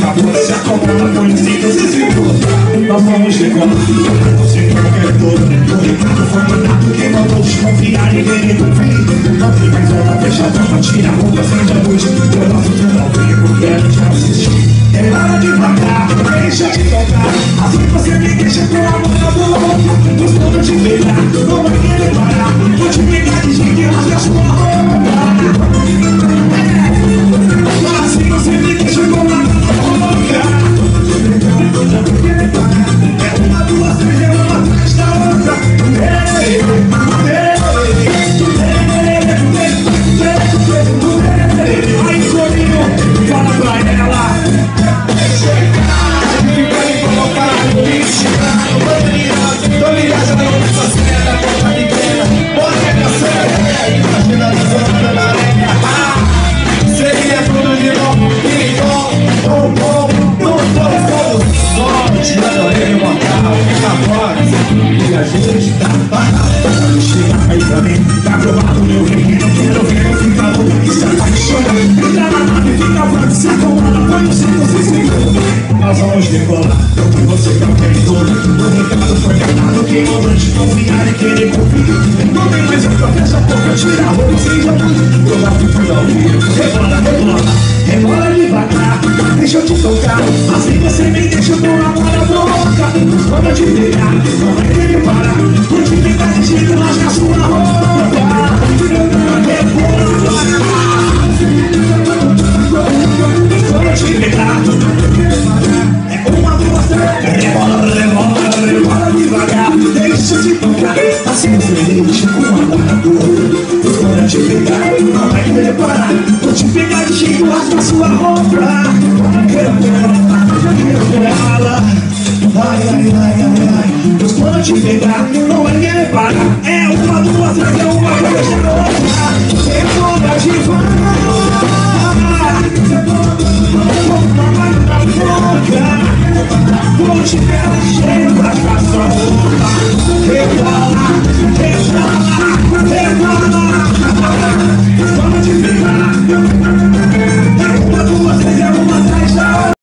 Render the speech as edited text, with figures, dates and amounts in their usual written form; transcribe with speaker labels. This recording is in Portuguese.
Speaker 1: acabou, se acomoda, põe o cinto, se segura. Nós vamos decolar, você qualquer todo. O recado foi mandado, quem mandou desconfiar, ninguém nem confia. Não tem mais hora, fecha a porta, tira a roupa, acende a luz. Eu nosso jornal veio porque a gente vai assistir. É hora de pagar, deixa eu te tocar. Assim você me deixa com a mão na boca. Gostando de beijar, não vai querer parar. Vou te pegar de jeito e rasgar sua roupa. Assim você me deixa com a mão na boca. É uma, duas, três, é uma atrás da outra. Aí, Soninho, fala pra ela. Tô ligado na sua cena, porta pequena. Bota a caçada, imagina na zona da areia. Seria tudo de novo, bom, só te adorei uma carro, fica fora. E a gente tá parado. Chega aí pra mim, tá provado meu reino. Quero ver eu ficar louco e se apaixonar. Entra na nave, fica pronto, se acomoda, põe o cinto, se segura. Nós vamos decolar, o que você quer tem todo. O recado foi ganhado, quem mandou desconfiar e querer confiar. Não tem mais outra, fecha a boca, tira a roupa, seja muito. Eu gosto por dar o vídeo, rebola devagar, deixa eu te tocar. Assim você me deixa com a mão na boca. Quando eu te pegar, não vai querer parar. Vou te pegar de jeito, rasga sua roupa. Rebola. Quando eu te pegar, é uma, duas, três. Rebola devagar, deixa eu te tocar. Assim você me deixa com a mão na boca. Quando eu te pegar, não vai querer parar. Vou te pegar de jeito, rasga sua roupa. Ai, ai, ai, ai, ai. Quando eu te pegar, não vai